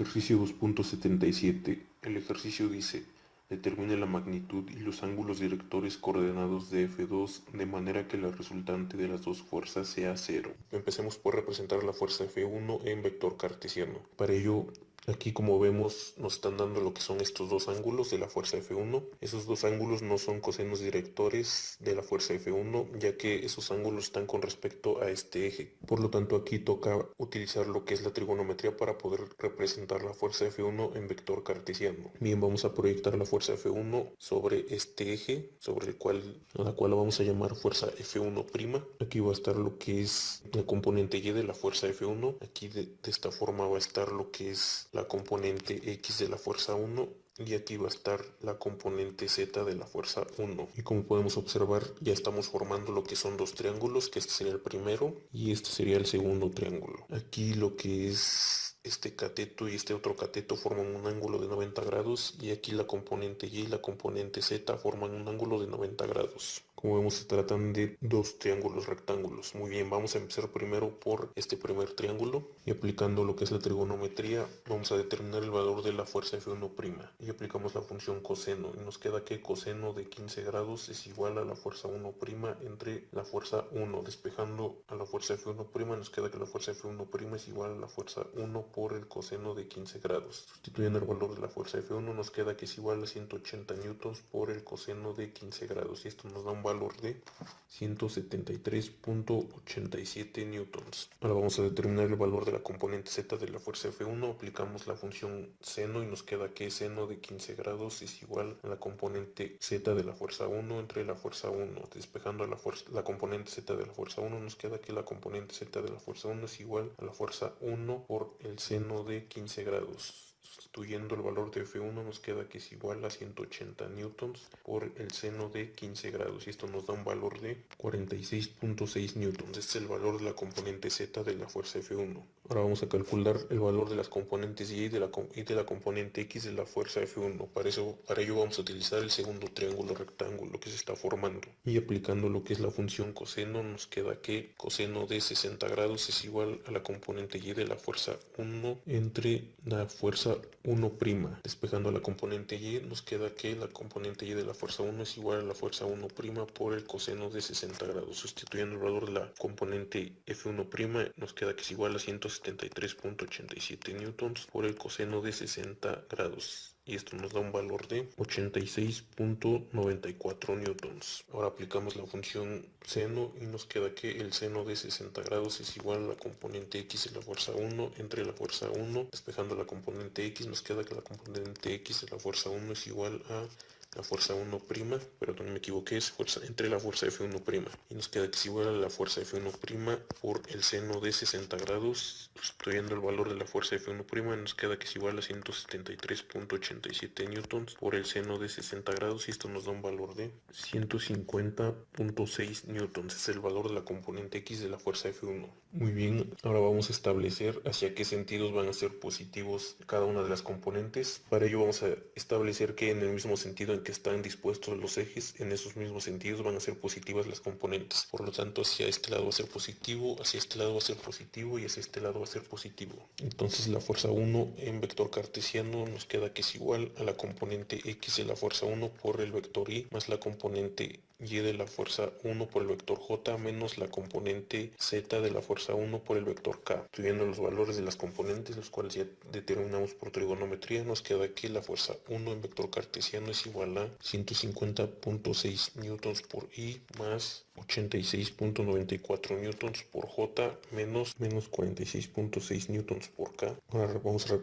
Ejercicio 2.77. El ejercicio dice: determine la magnitud y los ángulos directores coordenados de F2 de manera que la resultante de las dos fuerzas sea cero. Empecemos por representar la fuerza F1 en vector cartesiano. Para ello, aquí como vemos nos están dando lo que son estos dos ángulos de la fuerza F1. Esos dos ángulos no son cosenos directores de la fuerza F1, ya que esos ángulos están con respecto a este eje. Por lo tanto, aquí toca utilizar lo que es la trigonometría para poder representar la fuerza F1 en vector cartesiano. Bien, vamos a proyectar la fuerza F1 sobre este eje, a la cual vamos a llamar fuerza F1'. Aquí va a estar lo que es la componente Y de la fuerza F1. Aquí de esta forma va a estar lo que es la componente X de la fuerza 1. Y aquí va a estar la componente Z de la fuerza 1. Y como podemos observar, ya estamos formando lo que son dos triángulos, que este sería el primero y este sería el segundo triángulo. Aquí lo que es este cateto y este otro cateto forman un ángulo de 90 grados y aquí la componente Y y la componente Z forman un ángulo de 90 grados. Como vemos, se tratan de dos triángulos rectángulos. Muy bien, vamos a empezar primero por este primer triángulo y aplicando lo que es la trigonometría vamos a determinar el valor de la fuerza F1' y aplicamos la función coseno y nos queda que coseno de 15 grados es igual a la fuerza 1' entre la fuerza 1. Despejando a la fuerza F1' nos queda que la fuerza F1' es igual a la fuerza 1 por el coseno de 15 grados. Sustituyendo el valor de la fuerza F1 nos queda que es igual a 180 newtons por el coseno de 15 grados y esto nos da un valor de 173.87 newtons. Ahora vamos a determinar el valor de la componente Z de la fuerza F1. Aplicamos la función seno y nos queda que seno de 15 grados es igual a la componente Z de la fuerza 1 entre la fuerza 1. Despejando la componente Z de la fuerza 1 nos queda que la componente Z de la fuerza 1 es igual a la fuerza 1 por el seno de 15 grados. Sustituyendo el valor de F1 nos queda que es igual a 180 newtons por el seno de 15 grados y esto nos da un valor de 46.6 newtons. Este es el valor de la componente Z de la fuerza F1. Ahora vamos a calcular el valor de las componentes Y y de la componente X de la fuerza F1. Para ello vamos a utilizar el segundo triángulo rectángulo que se está formando y aplicando lo que es la función coseno nos queda que coseno de 60 grados es igual a la componente Y de la fuerza 1 entre la fuerza 1'. Despejando la componente Y nos queda que la componente Y de la fuerza 1 es igual a la fuerza 1' por el coseno de 60 grados. Sustituyendo el valor de la componente F1' nos queda que es igual a 173.87 newtons por el coseno de 60 grados. Y esto nos da un valor de 86.94 newtons. Ahora aplicamos la función seno y nos queda que el seno de 60 grados es igual a la componente X de la fuerza 1 entre la fuerza 1. Despejando la componente X nos queda que la componente X de la fuerza 1 es igual a la fuerza 1', perdón, me equivoqué, es fuerza entre la fuerza F1' y nos queda que es igual a la fuerza F1' por el seno de 60 grados. Sustituyendo el valor de la fuerza F1' nos queda que es igual a 173.87 newtons por el seno de 60 grados y esto nos da un valor de 150.6 newtons. Es el valor de la componente X de la fuerza F1. Muy bien, ahora vamos a establecer hacia qué sentidos van a ser positivos cada una de las componentes. Para ello vamos a establecer que en el mismo sentido en que están dispuestos los ejes, en esos mismos sentidos van a ser positivas las componentes. Por lo tanto, hacia este lado va a ser positivo, hacia este lado va a ser positivo y hacia este lado va a ser positivo. Entonces la fuerza 1 en vector cartesiano nos queda que es igual a la componente X de la fuerza 1 por el vector Y más la componente Y de la fuerza 1 por el vector J menos la componente Z de la fuerza 1 por el vector K. Estudiando los valores de las componentes, los cuales ya determinamos por trigonometría, nos queda que la fuerza 1 en vector cartesiano es igual a 150.6 newtons por I más 86.94 newtons por J menos 46.6 newtons por K. Ahora vamos a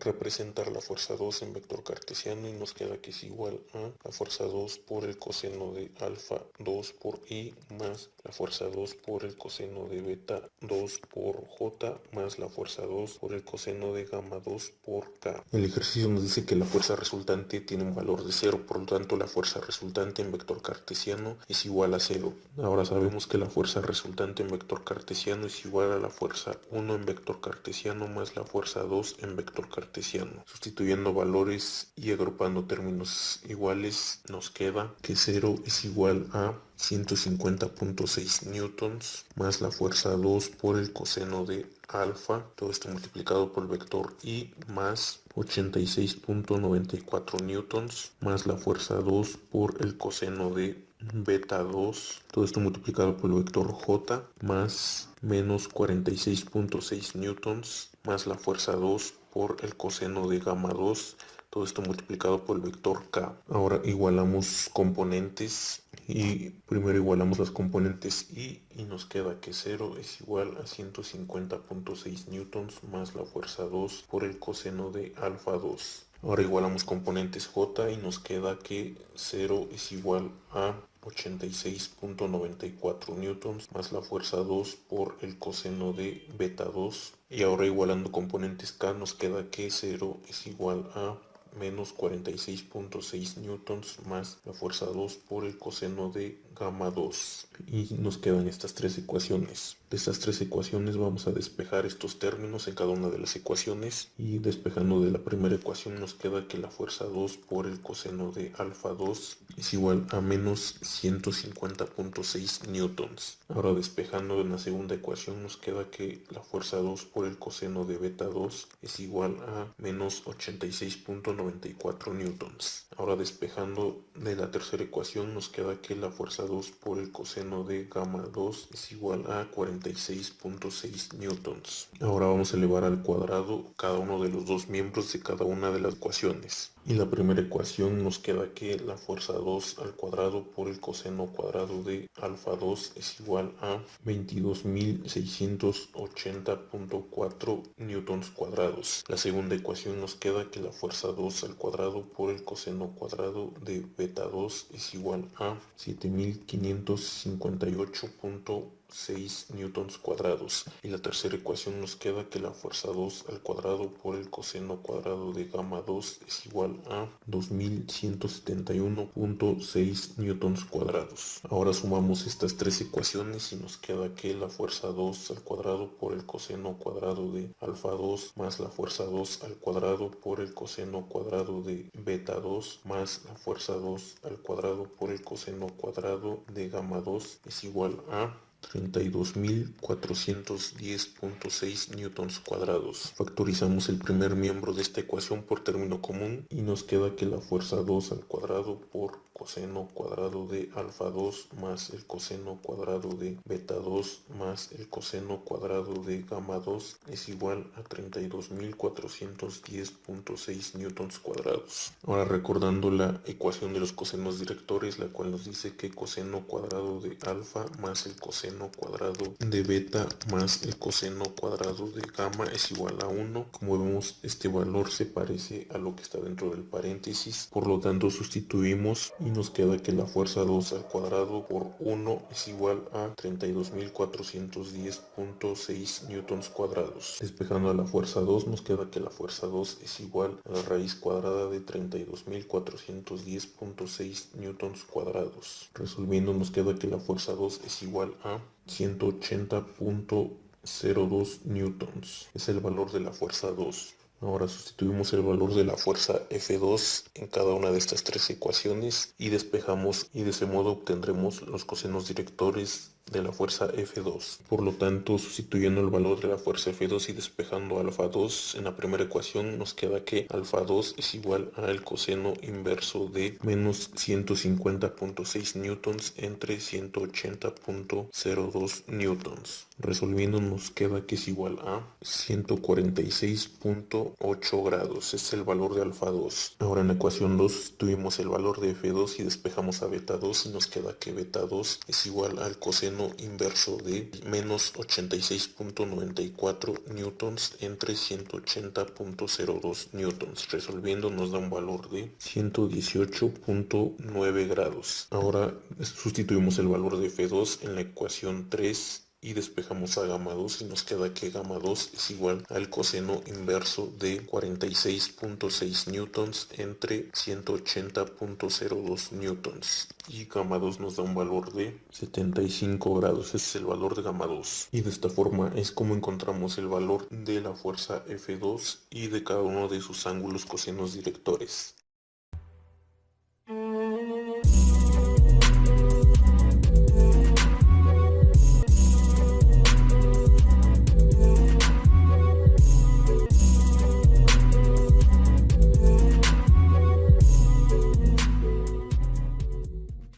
representar la fuerza 2 en vector cartesiano y nos queda que es igual a la fuerza 2 por el coseno de alfa 2 por I más la fuerza 2 por el coseno de beta 2 por J más la fuerza 2 por el coseno de gamma 2 por K. El ejercicio nos dice que la fuerza resultante tiene un valor de 0, por lo tanto la fuerza resultante en vector cartesiano es igual a 0. Ahora sabemos que la fuerza resultante en vector cartesiano es igual a la fuerza 1 en vector cartesiano más la fuerza 2 en vector cartesiano. Sustituyendo valores y agrupando términos iguales nos queda que 0 es igual a 150.6 newtons más la fuerza 2 por el coseno de alfa, todo esto multiplicado por el vector I, más 86.94 newtons, más la fuerza 2 por el coseno de beta 2, todo esto multiplicado por el vector J, más menos 46.6 newtons, más la fuerza 2 por el coseno de gamma 2, todo esto multiplicado por el vector K. Ahora igualamos componentes y primero igualamos las componentes y nos queda que 0 es igual a 150.6 newtons más la fuerza 2 por el coseno de alfa 2. Ahora igualamos componentes J y nos queda que 0 es igual a 86.94 newtons más la fuerza 2 por el coseno de beta 2. Y ahora igualando componentes K nos queda que 0 es igual a menos 46.6 newtons más la fuerza 2 por el coseno de gamma 2. Y nos quedan estas tres ecuaciones. De estas tres ecuaciones vamos a despejar estos términos en cada una de las ecuaciones. Y despejando de la primera ecuación nos queda que la fuerza 2 por el coseno de alfa 2 es igual a menos 150.6 newtons. Ahora despejando en la segunda ecuación nos queda que la fuerza 2 por el coseno de beta 2 es igual a menos 86.94 newtons. Ahora despejando de la tercera ecuación nos queda que la fuerza 2 por el coseno de gamma 2 es igual a 46.6 newtons. Ahora vamos a elevar al cuadrado cada uno de los dos miembros de cada una de las ecuaciones. Y la primera ecuación nos queda que la fuerza 2 al cuadrado por el coseno cuadrado de alfa 2 es igual a 22.680.4 newtons cuadrados. La segunda ecuación nos queda que la fuerza 2 al cuadrado por el coseno cuadrado de beta 2 es igual a 7.558.6 newtons cuadrados. Y la tercera ecuación nos queda que la fuerza 2 al cuadrado por el coseno cuadrado de gamma 2 es igual a 2171.6 newtons cuadrados. Ahora sumamos estas tres ecuaciones y nos queda que la fuerza 2 al cuadrado por el coseno cuadrado de alfa 2 más la fuerza 2 al cuadrado por el coseno cuadrado de beta 2 más la fuerza 2 al cuadrado por el coseno cuadrado de gamma 2 es igual a 32.410.6 newtons cuadrados. Factorizamos el primer miembro de esta ecuación por término común y nos queda que la fuerza 2 al cuadrado por coseno cuadrado de alfa 2 más el coseno cuadrado de beta 2 más el coseno cuadrado de gamma 2 es igual a 32.410.6 newtons cuadrados. Ahora recordando la ecuación de los cosenos directores, la cual nos dice que coseno cuadrado de alfa más el coseno cuadrado de beta más el coseno cuadrado de gamma es igual a 1. Como vemos, este valor se parece a lo que está dentro del paréntesis, por lo tanto sustituimos y nos queda que la fuerza 2 al cuadrado por 1 es igual a 32.410.6 newtons cuadrados. Despejando a la fuerza 2 nos queda que la fuerza 2 es igual a la raíz cuadrada de 32.410.6 newtons cuadrados. Resolviendo nos queda que la fuerza 2 es igual a 180.02 newtons. Es el valor de la fuerza 2. Ahora sustituimos el valor de la fuerza F2 en cada una de estas tres ecuaciones y despejamos, y de ese modo obtendremos los cosenos directores de la fuerza F2. Por lo tanto, sustituyendo el valor de la fuerza F2 y despejando alfa 2 en la primera ecuación, nos queda que alfa 2 es igual al coseno inverso de menos 150.6 newtons entre 180.02 newtons. Resolviendo nos queda que es igual a 146.8 grados. Es el valor de alfa 2. Ahora en la ecuación 2 tuvimos el valor de F2 y despejamos a beta 2 y nos queda que beta 2 es igual al coseno inverso de menos 86.94 newtons entre 180.02 newtons. Resolviendo nos da un valor de 118.9 grados. Ahora sustituimos el valor de F2 en la ecuación 3 y despejamos a gamma 2 y nos queda que gamma 2 es igual al coseno inverso de 46.6 newtons entre 180.02 newtons. Y gamma 2 nos da un valor de 75 grados. Ese es el valor de gamma 2. Y de esta forma es como encontramos el valor de la fuerza F2 y de cada uno de sus ángulos cosenos directores.